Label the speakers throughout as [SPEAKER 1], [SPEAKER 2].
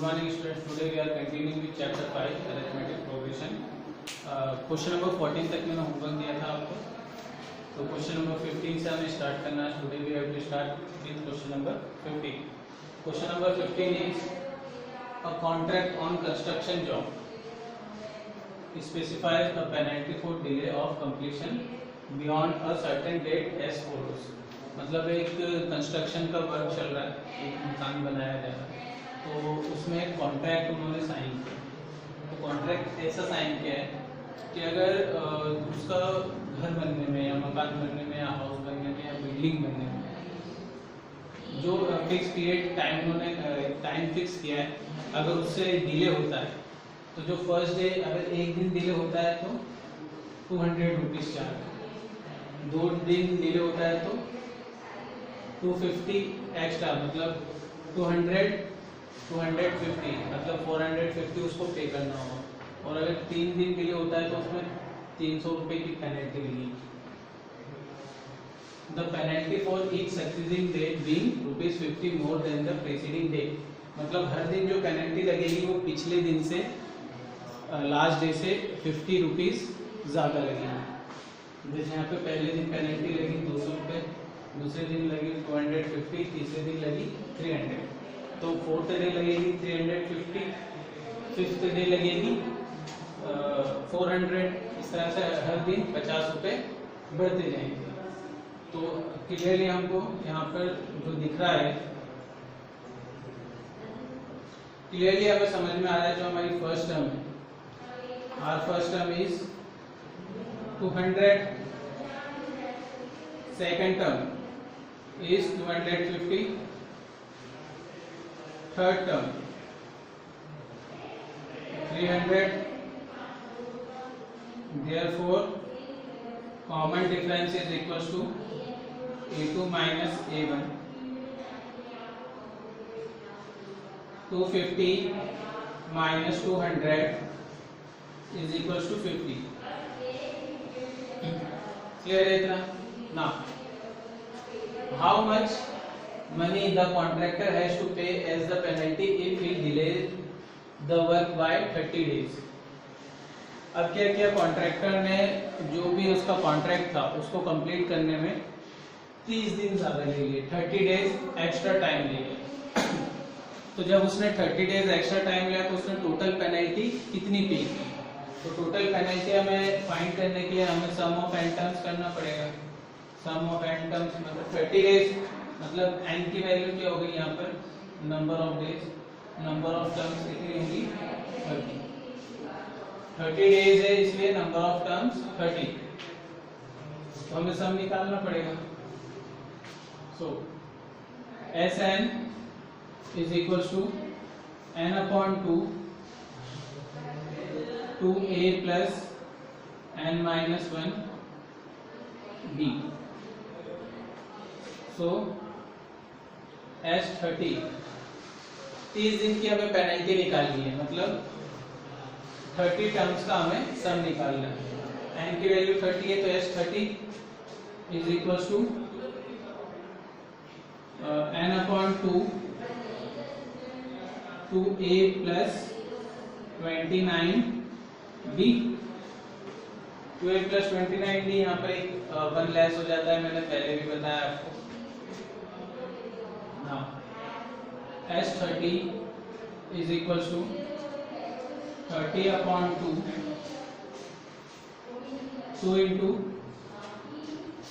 [SPEAKER 1] morning students. Today we are continuing with chapter 5 arithmetic progression. Question number 14 तक मैंने homework दिया था आपको, तो क्वेश्चन नंबर 15 से हमें स्टार्ट करना है. Today we have to start with question number 15. Question number 15 is a contract on construction job specifies a penalty for delay of completion beyond a certain date as follows. मतलब एक construction का work चल रहा है, एक मकान बनाया जा रहा है, तो उसमें एक कॉन्ट्रैक्ट उन्होंने साइन किया. तो कॉन्ट्रैक्ट ऐसा साइन किया है कि अगर उसका घर बनने में या मकान बनने में या हाउस बनने में या बिल्डिंग बनने में जो फिक्स पीरियड टाइम उन्होंने टाइम फिक्स किया है, अगर उससे डिले होता है तो जो फर्स्ट डे अगर एक दिन डिले होता है तो 200 रुपीज़ चार्ज, 2 दिन डिले होता है तो 250 एक्स्ट्रा, मतलब 250 मतलब 450 उसको पे करना होगा. और अगर 3 दिन डिले होता है तो उसमें 300 रुपये की पेनल्टी लगेगी. The penalty for each succeeding day being ₹50 more than the preceding day. मतलब हर दिन जो पेनल्टी लगेगी वो पिछले दिन से लास्ट डे से 50 रुपीज़ ज़्यादा लगेगी. जैसे यहाँ पे पहले दिन पेनल्टी लगी 200 रुपये, दूसरे दिन लगी 250, तीसरे दिन लगी 300, तो फोर्थ डे लगेगी 350, फिफ्थ डे लगेगी 400. इस तरह से हर दिन 50 रुपये बढ़ते जाएंगे. तो क्लियरली हमको यहाँ पर जो दिख रहा है, क्लियरली हमें समझ में आ रहा है जो हमारी फर्स्ट टर्म है. Our first term is 200, second term is 250, third term 300. Therefore, common difference is equals to A2 minus A1. 250 minus 200 is equals to 50. Clear है इतना? Now, how much money the contractor has to pay as the penalty if he delays the work by 30 days? अब क्या किया contractor ने, जो भी उसका contract था उसको कंप्लीट करने में 30 दिन ज़्यादा ले लिए, 30 डेज एक्स्ट्रा टाइम ले लिया. तो जब उसने 30 डेज एक्स्ट्रा टाइम लिया तो उसने टोटल पेनल्टी कितनी पे की? तो टोटल पेनल्टी हमें फाइंड करने के लिए हमें सम ऑफ एन टर्म्स करना पड़ेगा. सम ऑफ एन टर्म्स मतलब 30 डेज, मतलब एन की वैल्यू क्या होगी यहाँ पर, number of days, number of terms कितनी होगी 30 डेज है, इसलिए नंबर ऑफ टर्म्स 30. तो हमें सम निकालना पड़ेगा. So S N is equal to N upon 2a plus n minus 1 b. So S30 30 दिन की हमें पेनल्टी निकालनी है, मतलब 30 टर्म्स का हमें सम निकालना है. n की वैल्यू 30 है तो S30 is equal to n upon 2a plus 29 b. 2a plus 29 d, यहाँ पर एक 1 लेस हो जाता है, मैंने पहले भी बताया आपको. S30 is equal to 30 upon 2 into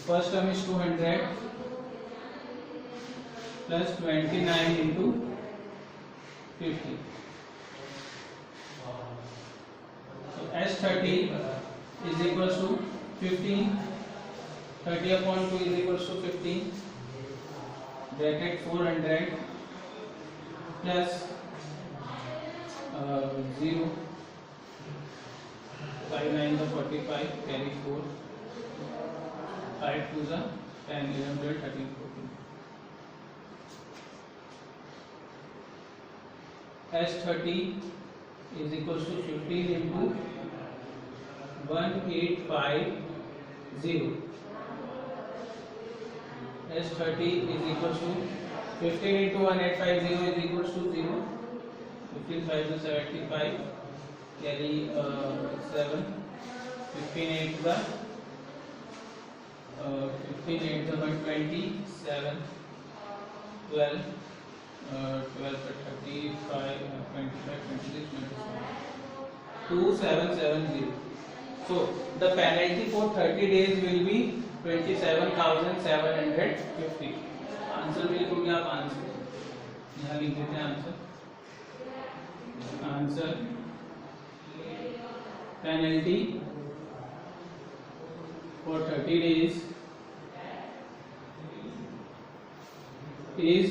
[SPEAKER 1] first term is 200 plus 29 into 50. S30 is equals to 15. 30 upon 2 is equals to 15. Bracket 400 plus 0. 5 9 the 45. Carry 4. 5 2 the 10 11 12 13 14. S30 is equals to 15 into 1850. S30 is equals to 15 into 1850 is equals to 0. 15 5 to 75, carry 7, 15 8 the 15 8 the 120, 7 12 12 35 25 26 27 2770. So the penalty for 30 days will be 27,750. Answer बिल्कुल आप answer यहाँ लिख देते हैं answer penalty for 30 days is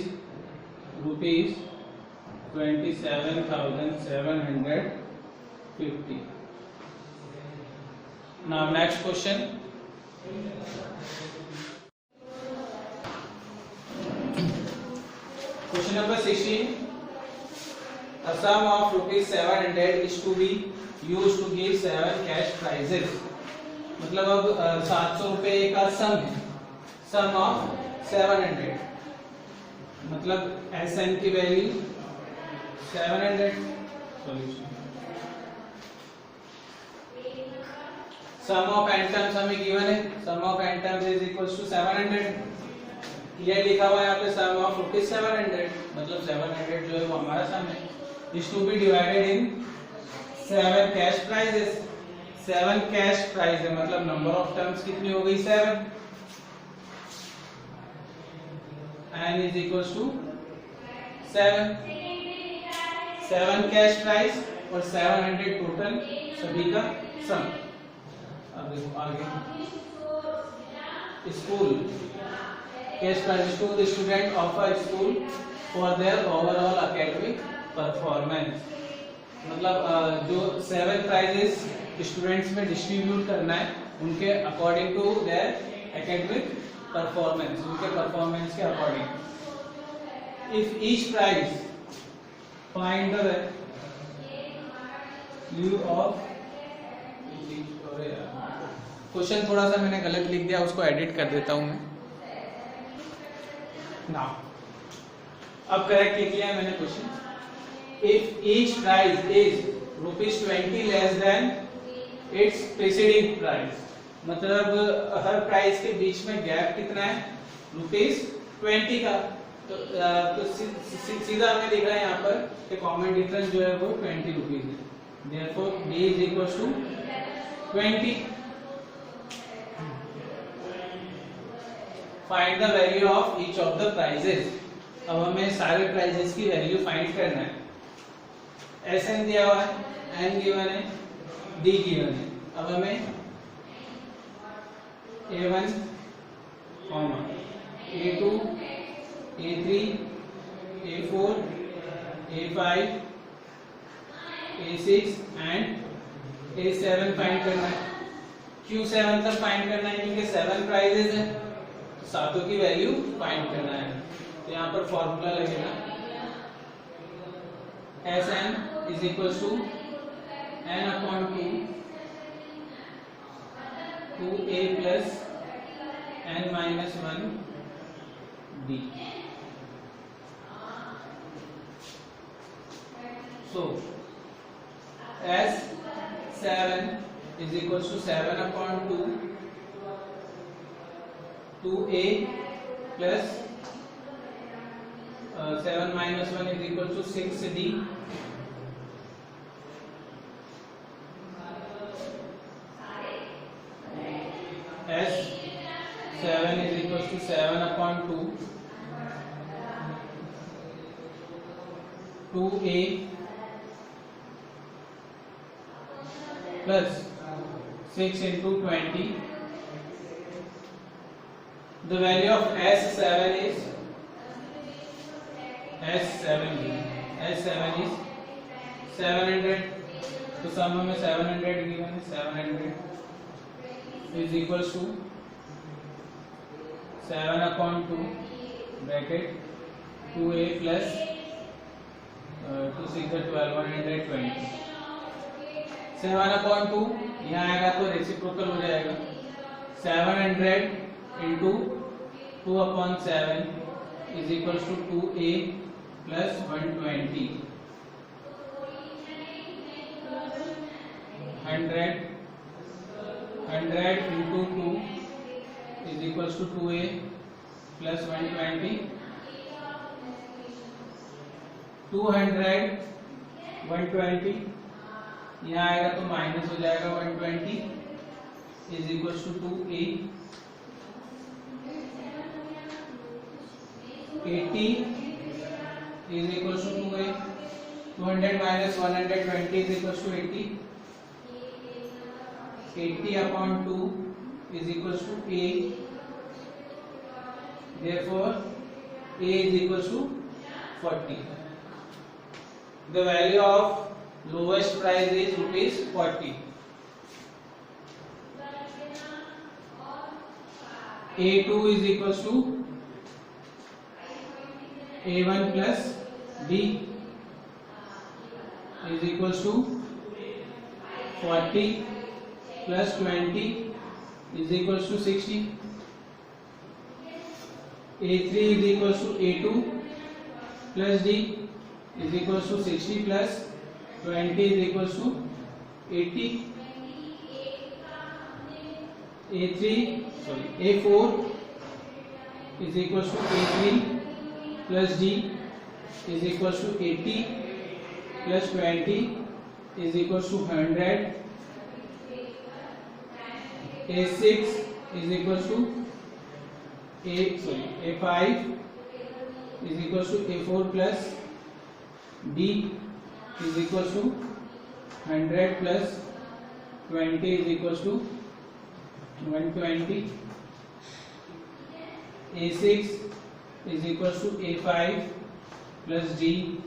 [SPEAKER 1] rupees 27,750. Now next question. Question number 16. A sum of rupees 700 is to be used to give 7 cash prizes. मतलब अब 700 रुपए का सम है, सम ऑफ 700, मतलब SN की value 700. Solution sum of n terms हमें given है, sum of n terms is equals to 700. ये लिखा हुआ है यहाँ पे सम ऑफ रुपीज 700, मतलब 700 जो है वो हमारा सम है. Is to be divided in 7 cash prizes. 7 cash prize है, मतलब नंबर ऑफ टर्म्स कितनी हो गई 7. n is equals to 7. 7 cash prize और 700 टोटल सभी का सम. अब देखो आगे school cash prize to the student of a school for their overall academic performance. मतलब जो 7 प्राइजेस स्टूडेंट्स में डिस्ट्रीब्यूट करना है उनके according to their academic performance, उनके परफॉर्मेंस के according. If each prize find the value of. Question थोड़ा सा मैंने गलत लिख दिया, उसको एडिट कर देता हूं मैं. नाउ अब करेक्ट लिख लिया है मैंने question. If each price is ₹20 less than it's preceding price, मतलब हर प्राइस के बीच में गैप कितना है ₹20 का. तो सीधा हमें लिख रहा है यहाँ पर कि कॉमन डिफरेंस जो है वो ₹20 है. Therefore b is equals to 20. Find the value of each of the prizes. अब हमें सारे प्राइजेस की वैल्यू फाइंड करना है. SN दिया हुआ है, n गिवन है, d गिवन है. अब हमें A1, A2, A3, A4, A5, A6 and A7 find करना है. Q7 तक फाइंड करना है क्योंकि 7 प्राइजेस है, सातों की वैल्यू फाइंड करना है. तो यहाँ पर फॉर्मूला लगेगा SN is equal to n upon 2a plus n minus 1 d. So S7 is equals to 7 upon 2a plus 7 minus 1 is equal to 6d. S7 is equals to 7 upon 2a plus 6 into 20. The value of S7 is S7 is 700. तो सम में 700 given है. 700 is equals to 7 upon 2 bracket 2a plus 2 6 12 120. 7 upon 2 यहाँ आएगा तो reciprocal हो जाएगा. 700 into 2 upon 7 is equals to 2a plus 120. 100 into 2 is equals to 2a plus 120. 200 120 यहाँ आएगा तो माइनस हो जाएगा 120 is equals to 2a. 80 is equals to 2a. 200 minus 120 is equals to 80. 80 upon 2 is equals to a. Therefore, a is equals to 40. The value of lowest price is rupees 40. A2 is equals to A1 plus B is equals to 40 plus 20 is equals to 60. A3 is equals to A2 plus D is equals to 60 plus 20 is equals to 80. A4 is equals to A3 plus D is equals to 80 plus 20 is equals to 100. A6 is equals to A5 is equals to A4 plus D is equals to 100 plus 20 is equals to 120. A6 is equals to A5 plus D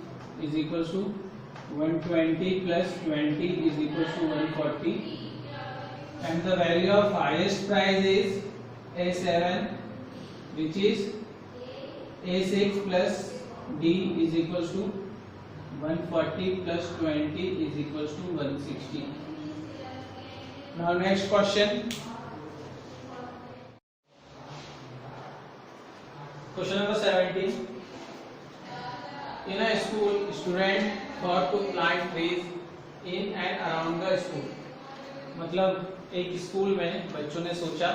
[SPEAKER 1] is equals to 120 plus 20 is equals to 140. And the value of highest price is A7, which is A6 plus D is equals to 140 plus 20 is equals to 160. Now next question. Question number 17. In a school, student thought to plant trees in and around the school. मतलब एक school में बच्चों ने सोचा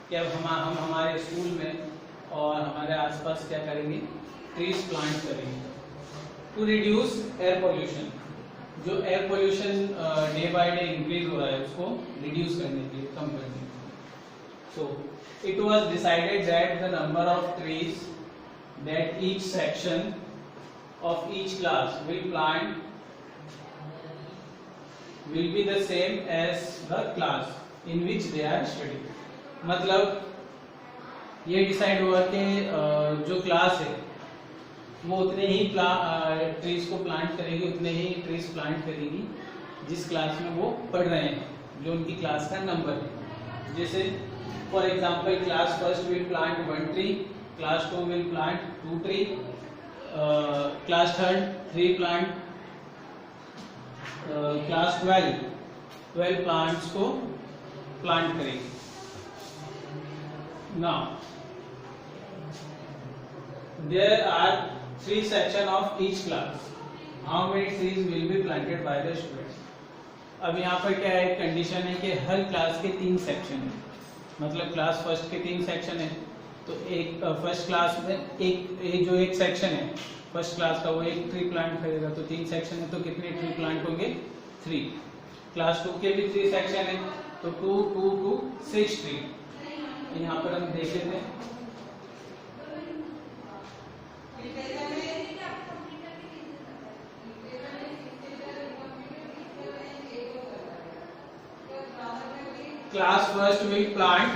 [SPEAKER 1] कि अब हम हमारे स्कूल में और हमारे आसपास क्या करेंगे, ट्रीज प्लांट करेंगे टू रिड्यूस एयर पोल्यूशन. जो air pollution day by day increase हो रहा है उसको रिड्यूस करने के लिए, कम करने के लिए. So it was decided that the number of trees that each section of each class will be the same as the class in which they are studying. मतलब ये डिसाइड हुआ कि जो क्लास है वो उतने ही ट्रीज को प्लांट करेगी, उतने ही ट्रीज प्लांट करेगी जिस क्लास में वो पढ़ रहे हैं, जो उनकी क्लास का नंबर है. जैसे for example class first will plant 1 tree, class 2 will plant 2 tree, class third 3 plant, class 12 plants को प्लांट करेगी. Now there are 3 section of each class. How many trees will be planted by the students. अब यहाँ पर क्या है, condition है कि हर class के 3 सेक्शन है. मतलब क्लास फर्स्ट के 3 सेक्शन है, तो एक फर्स्ट क्लास में जो एक सेक्शन है फर्स्ट क्लास का वो 1 ट्री प्लांट करेगा, तो 3 सेक्शन है तो कितने ट्री प्लांट होंगे, 3. क्लास 2 के भी 3 सेक्शन है तो 2 2 2 6 ट्री. यहाँ पर हम देख लेते हैं. Class first will plant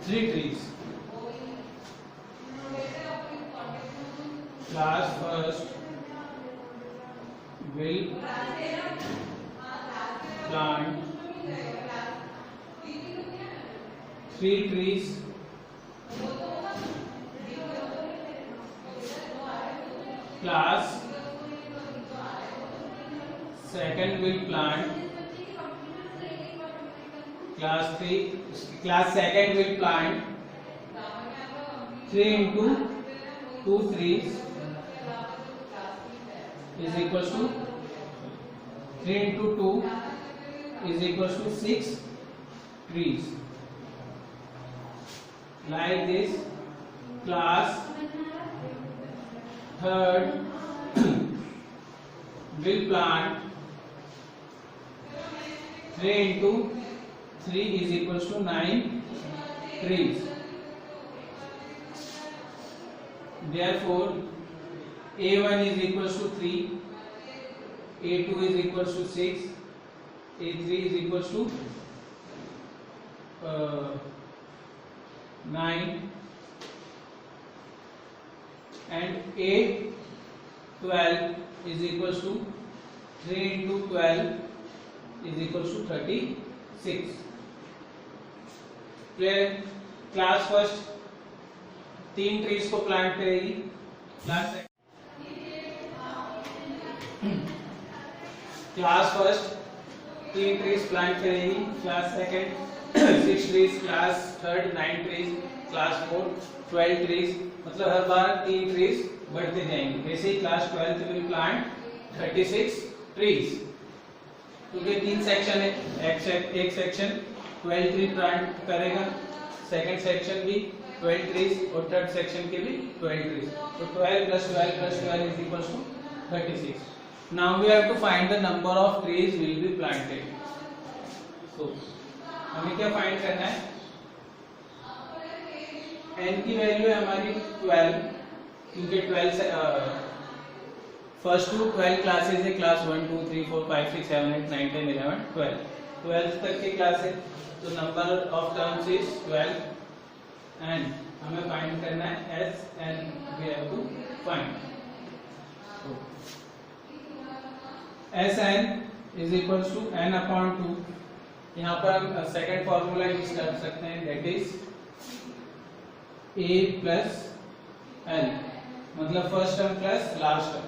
[SPEAKER 1] 3 trees. Class first will plant 3 trees. Class second will plant class second will plant 3 into 2 trees is equals to 3 into 2 is equals to 6 trees. Like this, class third will plant 3 into 3 is equals to 9 trees. Therefore, A1 is equals to 3, A2 is equals to 6, A3 is equals to 9, and A12 is equals to 3 into 12 is equals to 36. Class first 3 trees को plant करेगी, class first 3 trees plant करेगी, class second 6 trees, class third 9 trees, class fourth 12 trees, मतलब हर बार 3 trees बढ़ते जाएंगे। वैसे ही class 12 will plant 36 trees, क्योंकि 3 section है, एक सेक्शन 12 ट्री प्लांट करेगा, सेकंड सेक्शन भी 12 ट्रीज और थर्ड सेक्शन के भी 12 ट्रीज, तो 12 plus 12 plus 12 is equals to 36. Now we have to find the number of trees will be planted. So हमें क्या फाइंड करना है, n की वैल्यू है हमारी 12, क्योंकि 12 फर्स्ट टू 12 क्लासेस है, क्लास 1 2 3 4 5 6 7 8 9 10 11 12, 12 तक की क्लास है, तो number of terms is 12 and हमें फाइंड करना है S N, we have to find S N is equals to N upon 2। यहाँ पर हम सेकंड फॉर्मूला यूज कर सकते हैं, that is A plus L, मतलब first term plus last term,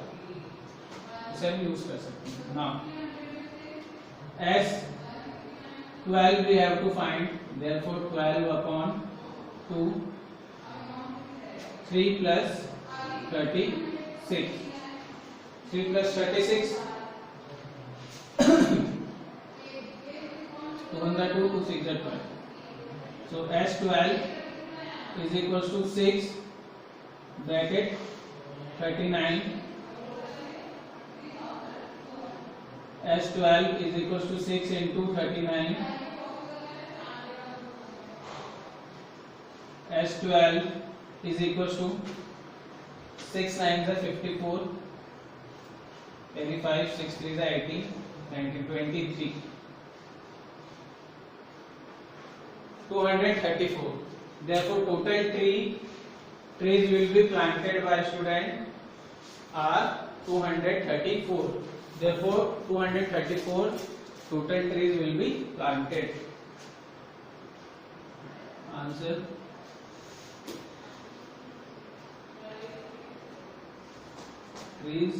[SPEAKER 1] इसे हम यूज कर सकते हैं। Now S 12 we have to find, therefore 12 upon 2, 3 plus 36, 3 plus 36 2 1 2 2 6 12, so S12 is equals to 6 bracket 39, S12 is equals to 6 into 39, S12 is equals to 6 9s are 54, 85, 6 3s are 80, 19, 23, 234. Therefore, total trees will be planted by student are 234. Therefore, 234 total trees will be planted. Answer. Trees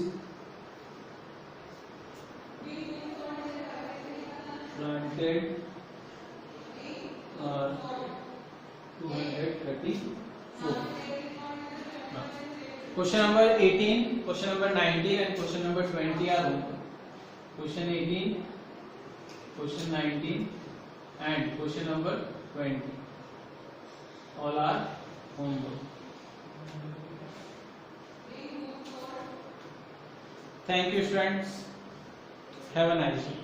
[SPEAKER 1] planted are 234. Question number 18, question number 19 and question number 20 are homework. Question 18, question 19 and question number 20 all are homework. Thank you students, have a nice day.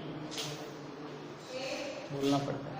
[SPEAKER 1] बोलना पड़ता है।